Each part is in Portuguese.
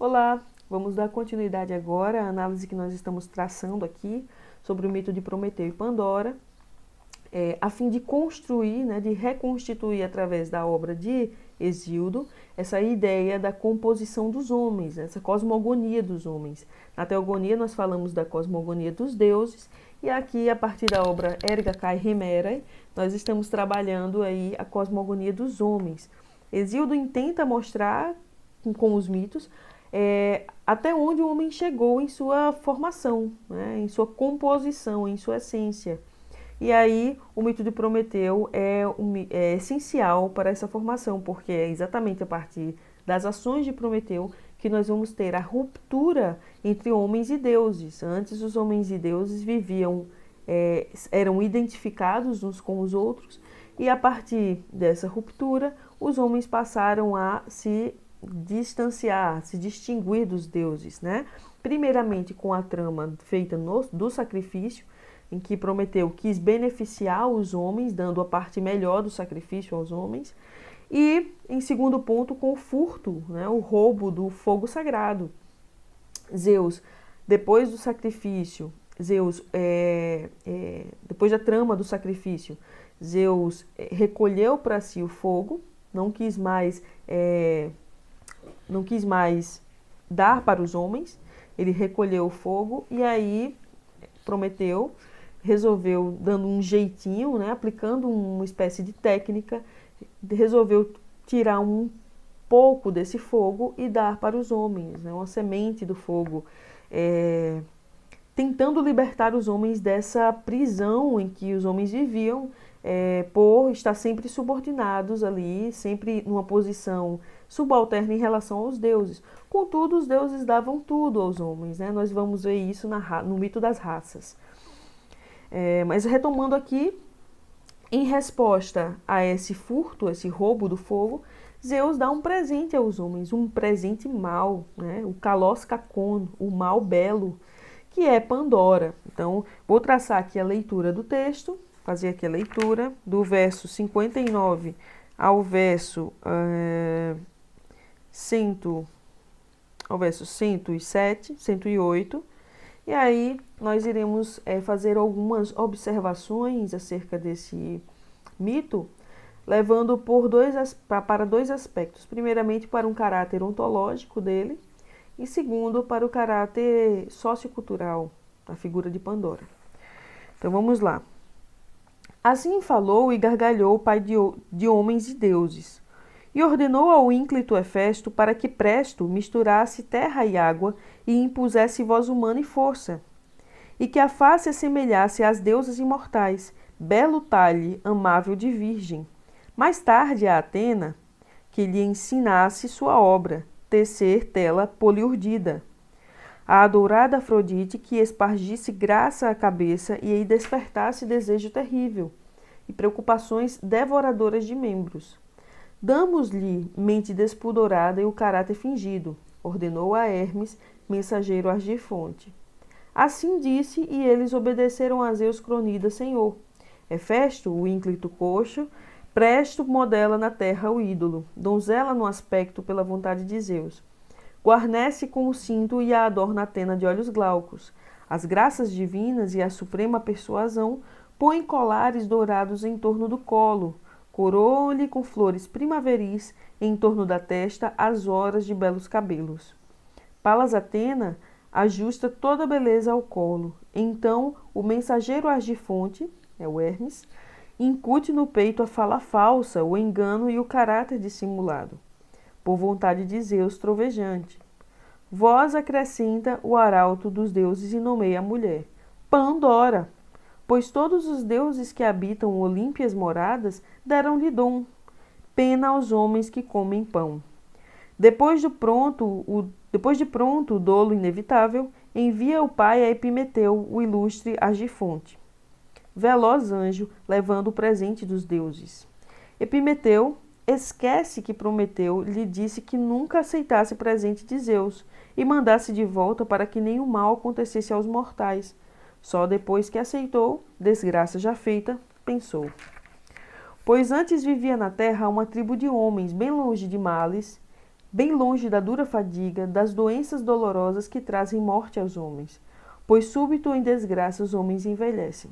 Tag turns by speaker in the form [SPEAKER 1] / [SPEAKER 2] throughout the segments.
[SPEAKER 1] Olá, vamos dar continuidade agora à análise que nós estamos traçando aqui sobre o mito de Prometeu e Pandora, a fim de construir, de reconstituir através da obra de Hesíodo, essa ideia da composição dos homens, essa cosmogonia dos homens. Na teogonia nós falamos da cosmogonia dos deuses, e aqui, a partir da obra Erga Kai Himerae, nós estamos trabalhando aí a cosmogonia dos homens. Hesíodo intenta mostrar, com os mitos, até onde o homem chegou em sua formação, em sua composição, em sua essência. E aí o mito de Prometeu é essencial para essa formação, porque é exatamente a partir das ações de Prometeu que nós vamos ter a ruptura entre homens e deuses. Antes os homens e deuses viviam, eram identificados uns com os outros, e a partir dessa ruptura os homens passaram a se distanciar, se distinguir dos deuses, Primeiramente com a trama feita do sacrifício, em que Prometeu quis beneficiar os homens, dando a parte melhor do sacrifício aos homens, e em segundo ponto com o furto, o roubo do fogo sagrado. Zeus, depois do sacrifício, depois da trama do sacrifício, Zeus recolheu para si o fogo, não quis mais dar para os homens, ele recolheu o fogo, e aí Prometeu resolveu, dando um jeitinho, aplicando uma espécie de técnica, resolveu tirar um pouco desse fogo e dar para os homens, uma semente do fogo, tentando libertar os homens dessa prisão em que os homens viviam, por estar sempre subordinados ali, sempre numa posição subalterna em relação aos deuses. Contudo, os deuses davam tudo aos homens, Nós vamos ver isso no mito das raças. Mas retomando aqui, em resposta a esse furto, esse roubo do fogo, Zeus dá um presente aos homens, um presente mau, o Kalos Kakon, o mal belo, que é Pandora. Então, vou traçar aqui a leitura do texto, fazer aqui a leitura do verso 59 ao verso 107, 108, e aí nós iremos fazer algumas observações acerca desse mito, levando para dois aspectos. Primeiramente, para um caráter ontológico dele, e segundo, para o caráter sociocultural da figura de Pandora. Então vamos lá. Assim falou e gargalhou o pai de homens e deuses, e ordenou ao ínclito Hefesto para que presto misturasse terra e água e impusesse voz humana e força, e que a face assemelhasse às deusas imortais, belo talhe amável de virgem. Mais tarde a Atena, que lhe ensinasse sua obra, tecer tela poliurdida. A adorada Afrodite, que espargisse graça à cabeça e aí despertasse desejo terrível e preocupações devoradoras de membros. Damos-lhe mente despudorada e o caráter fingido, ordenou a Hermes, mensageiro argifonte. Assim disse, e eles obedeceram a Zeus Cronida, senhor. Hefesto, o ínclito coxo, presto modela na terra o ídolo, donzela no aspecto pela vontade de Zeus. Guarnece com o cinto e a adorna Atena de olhos glaucos. As graças divinas e a suprema persuasão põem colares dourados em torno do colo, coroam-lhe com flores primaveris em torno da testa as horas de belos cabelos. Palas Atena ajusta toda a beleza ao colo. Então o mensageiro argifonte, o Hermes, incute no peito a fala falsa, o engano e o caráter dissimulado, por vontade de Zeus trovejante. Voz acrescenta o arauto dos deuses e nomeia a mulher, Pandora, pois todos os deuses que habitam olímpias moradas deram-lhe dom, pena aos homens que comem pão. Depois de pronto o dolo inevitável, envia o pai a Epimeteu, o ilustre Argifonte, veloz anjo, levando o presente dos deuses. Epimeteu esquece que Prometeu lhe disse que nunca aceitasse presente de Zeus e mandasse de volta para que nenhum mal acontecesse aos mortais. Só depois que aceitou, desgraça já feita, pensou. Pois antes vivia na terra uma tribo de homens, bem longe de males, bem longe da dura fadiga, das doenças dolorosas que trazem morte aos homens, pois súbito em desgraça os homens envelhecem.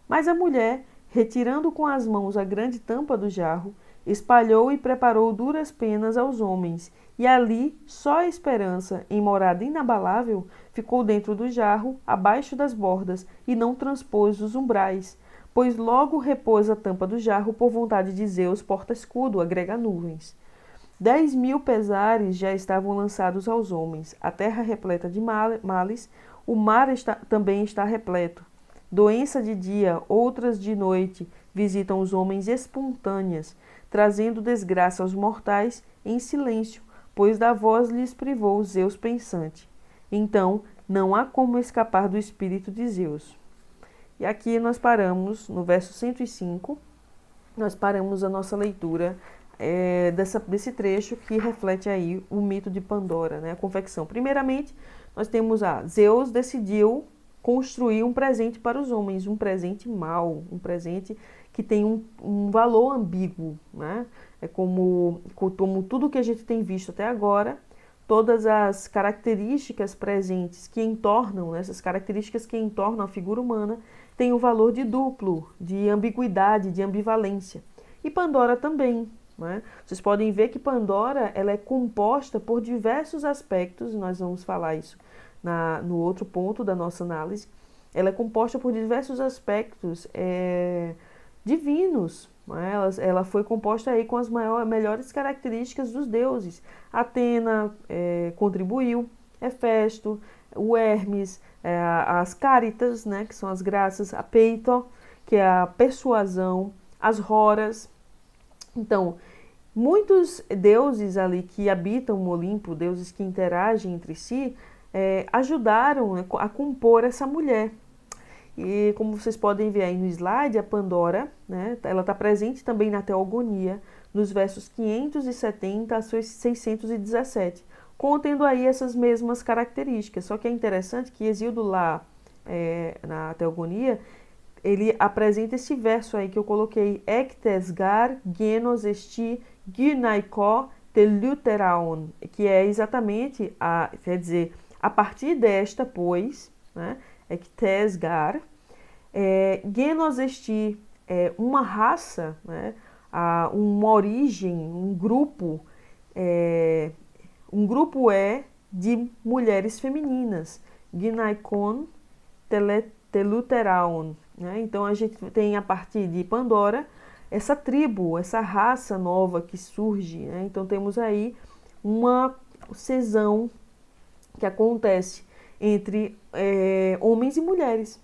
[SPEAKER 1] Mas a mulher, retirando com as mãos a grande tampa do jarro, espalhou e preparou duras penas aos homens, e ali só a esperança, em morada inabalável, ficou dentro do jarro, abaixo das bordas, e não transpôs os umbrais, pois logo repôs a tampa do jarro por vontade de Zeus, porta-escudo, agrega nuvens. 10.000 pesares já estavam lançados aos homens, a terra repleta de males, o mar também está repleto. Doença de dia, outras de noite, visitam os homens espontâneas, trazendo desgraça aos mortais em silêncio, pois da voz lhes privou Zeus pensante. Então, não há como escapar do espírito de Zeus. E aqui nós paramos, no verso 105, nós paramos a nossa leitura desse trecho que reflete aí o mito de Pandora, né, a confecção. Primeiramente, nós temos Zeus decidiu construir um presente para os homens, um presente mau, um presente que tem um valor ambíguo, né? É como tudo que a gente tem visto até agora, todas as características presentes que entornam, né, essas características que entornam a figura humana, têm o valor de duplo, de ambiguidade, de ambivalência. E Pandora também. Né? Vocês podem ver que Pandora ela é composta por diversos aspectos, nós vamos falar isso no outro ponto da nossa análise. Ela é composta por diversos aspectos divinos. Né? Ela foi composta aí com as melhores características dos deuses. Atena contribuiu, Hefesto, o Hermes, as Cáritas, né, que são as graças, a Peito, que é a persuasão, as Horas. Então, muitos deuses ali que habitam o Olimpo, deuses que interagem entre si, ajudaram a compor essa mulher. E como vocês podem ver aí no slide, a Pandora, né, ela está presente também na Teogonia, nos versos 570 a 617, contendo aí essas mesmas características. Só que é interessante que Hesíodo lá na Teogonia, ele apresenta esse verso aí que eu coloquei, Ektesgar genos esti gynaiko teluteraon, que é exatamente, quer dizer, a partir desta, pois, né, Ektesgar, genos esti, uma raça, né, uma origem, um grupo de mulheres femininas, gynaikon teluteraon. Né? Então a gente tem a partir de Pandora essa tribo, essa raça nova que surge. Né? Então temos aí uma cisão que acontece entre homens e mulheres.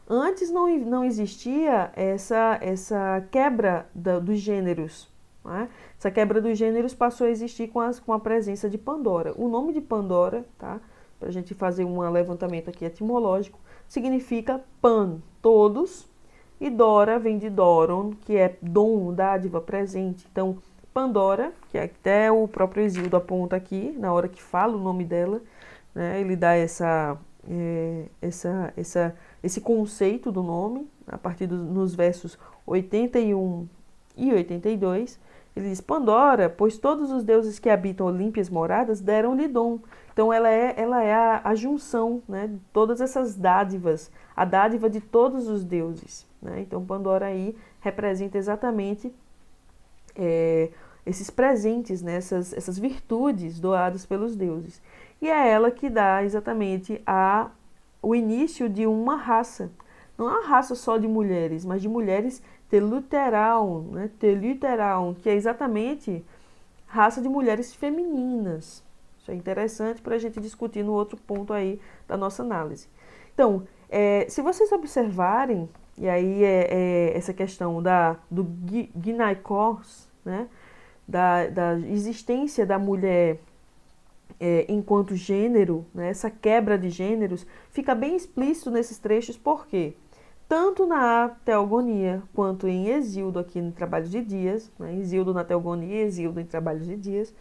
[SPEAKER 1] Antes não existia essa quebra dos gêneros. Né? Essa quebra dos gêneros passou a existir com a presença de Pandora. O nome de Pandora, tá? Para a gente fazer um levantamento aqui etimológico, significa pan, todos, e Dora vem de Doron, que é dom, dádiva, presente. Então, Pandora, que até o próprio Hesíodo aponta aqui, na hora que fala o nome dela, né, ele dá esse conceito do nome, a partir nos versos 81 e 82, ele diz, Pandora, pois todos os deuses que habitam Olímpias moradas deram-lhe dom. Então ela é a junção, né, de todas essas dádivas, a dádiva de todos os deuses. Né? Então Pandora aí representa exatamente esses presentes, né, essas virtudes doadas pelos deuses. E é ela que dá exatamente o início de uma raça. Não é uma raça só de mulheres, mas de mulheres teluteraon, né? Teluteraon, que é exatamente raça de mulheres femininas. Isso é interessante para a gente discutir no outro ponto aí da nossa análise. Então, se vocês observarem, e aí essa questão do gynaikos, né? Da existência da mulher enquanto gênero, né? Essa quebra de gêneros, fica bem explícito nesses trechos, por quê? Tanto na Teogonia quanto em Hesíodo, aqui no Trabalhos de Dias, né? Hesíodo na Teogonia e Hesíodo em Trabalhos de Dias,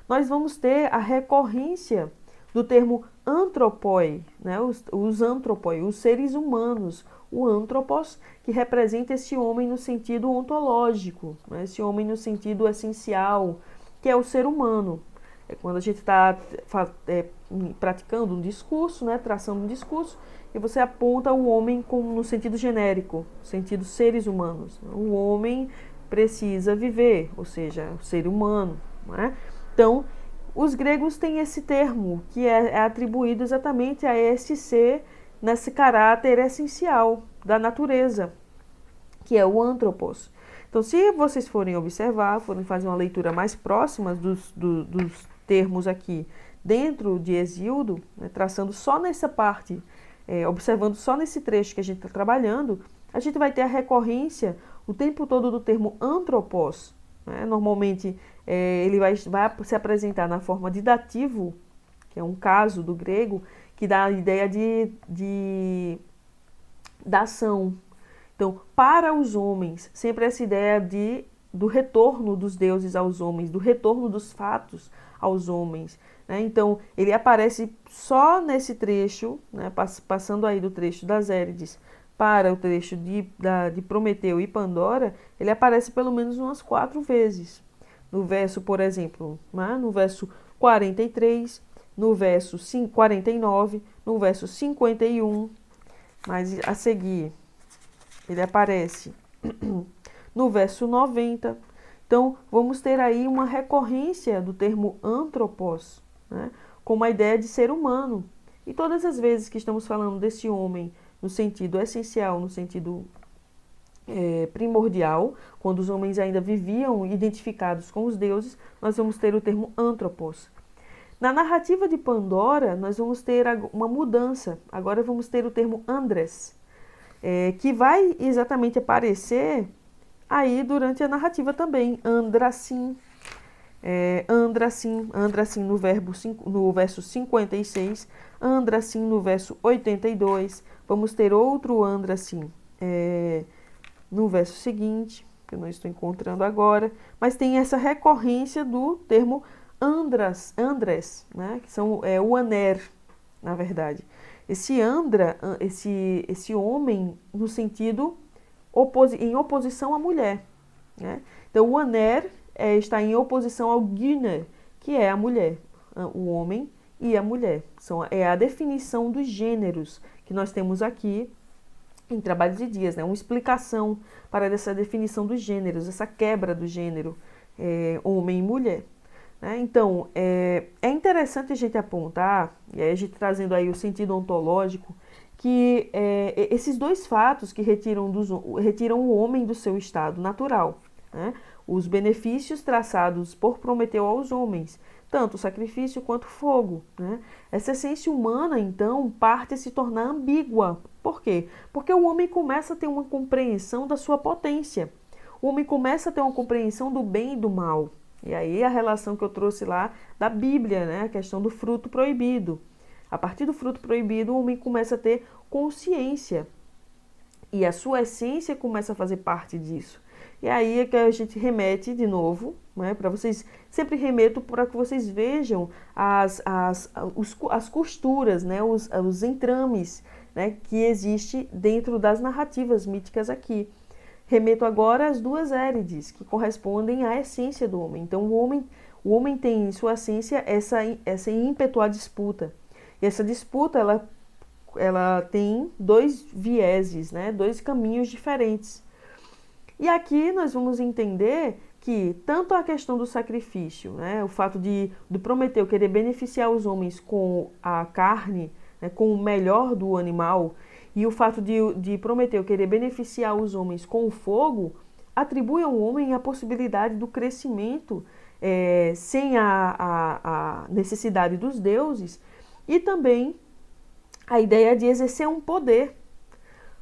[SPEAKER 1] nós vamos ter a recorrência do termo antropoi, né? Os antropoi, os seres humanos, o antropos, que representa esse homem no sentido ontológico, né? Esse homem no sentido essencial, que é o ser humano. É quando a gente está praticando um discurso, né, traçando um discurso, e você aponta o homem como no sentido genérico, sentido seres humanos. O homem precisa viver, ou seja, o ser humano. Né? Então, os gregos têm esse termo, que é atribuído exatamente a esse ser, nesse caráter essencial da natureza, que é o antropos. Então, se vocês forem observar, forem fazer uma leitura mais próxima dos termos aqui dentro de Hesíodo, né, traçando só nessa parte, observando só nesse trecho que a gente está trabalhando, a gente vai ter a recorrência o tempo todo do termo antropos. Né? Normalmente, ele vai se apresentar na forma de dativo, que é um caso do grego, que dá a ideia da ação. Então, para os homens, sempre essa ideia do retorno dos deuses aos homens, do retorno dos fatos aos homens. Né? Então, ele aparece só nesse trecho, né? Passando aí do trecho das Érides para o trecho de Prometeu e Pandora, ele aparece pelo menos umas 4 vezes. No verso, por exemplo, né? No verso 43, no verso 49, no verso 51, mas a seguir ele aparece no verso 90. Então, vamos ter aí uma recorrência do termo antropos, né, como a ideia de ser humano. E todas as vezes que estamos falando desse homem no sentido essencial, no sentido primordial, quando os homens ainda viviam identificados com os deuses, nós vamos ter o termo antropos. Na narrativa de Pandora, nós vamos ter uma mudança. Agora vamos ter o termo andres, que vai exatamente aparecer aí durante a narrativa também. Andrasim, Andrasim no verso 56, Andrasim no verso 82. Vamos ter outro Andrasim no verso seguinte, que eu não estou encontrando agora, mas tem essa recorrência do termo Andres, né, que são o Aner, na verdade. Esse Andra, esse homem no sentido em oposição à mulher. Né? Então, o Aner está em oposição ao Gyner, que é a mulher, o homem e a mulher. É a definição dos gêneros que nós temos aqui em Trabalhos de Dias, né? Uma explicação para essa definição dos gêneros, essa quebra do gênero homem e mulher. Né? Então, é interessante a gente apontar, e aí a gente trazendo aí o sentido ontológico, que esses dois fatos que retiram o homem do seu estado natural, né? Os benefícios traçados por Prometeu aos homens, tanto o sacrifício quanto o fogo. Né? Essa essência humana, então, parte a se tornar ambígua. Por quê? Porque o homem começa a ter uma compreensão da sua potência. O homem começa a ter uma compreensão do bem e do mal. E aí a relação que eu trouxe lá da Bíblia, né? A questão do fruto proibido. A partir do fruto proibido, o homem começa a ter consciência. E a sua essência começa a fazer parte disso. E aí é que a gente remete de novo, né, para vocês, sempre remeto para que vocês vejam as costuras, né, os entrames, né, que existe dentro das narrativas míticas aqui. Remeto agora às 2 Érides, que correspondem à essência do homem. Então, o homem tem em sua essência essa ímpeto à disputa. E essa disputa, ela tem 2 vieses, né, 2 caminhos diferentes. E aqui nós vamos entender que tanto a questão do sacrifício, né, o fato do Prometeu querer beneficiar os homens com a carne, né, com o melhor do animal, e o fato de Prometeu querer beneficiar os homens com o fogo, atribui ao homem a possibilidade do crescimento sem a necessidade dos deuses, e também a ideia de exercer um poder.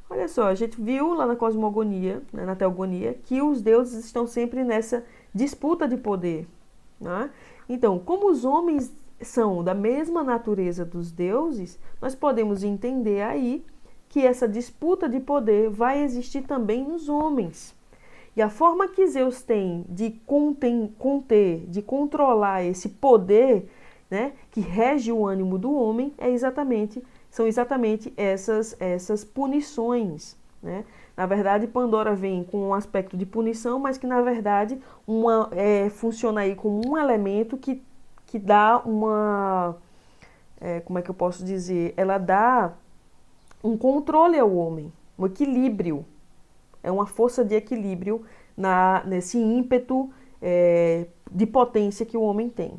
[SPEAKER 1] Olha só, a gente viu lá na cosmogonia, né, na teogonia, que os deuses estão sempre nessa disputa de poder. Né? Então, como os homens são da mesma natureza dos deuses, nós podemos entender aí que essa disputa de poder vai existir também nos homens. E a forma que Zeus tem de conter, de controlar esse poder, né, que rege o ânimo do homem, são exatamente essas punições. Né? Na verdade, Pandora vem com um aspecto de punição, mas que, na verdade, funciona aí como um elemento que que dá como é que eu posso dizer? Ela dá um controle ao homem, um equilíbrio. É uma força de equilíbrio nesse ímpeto de potência que o homem tem.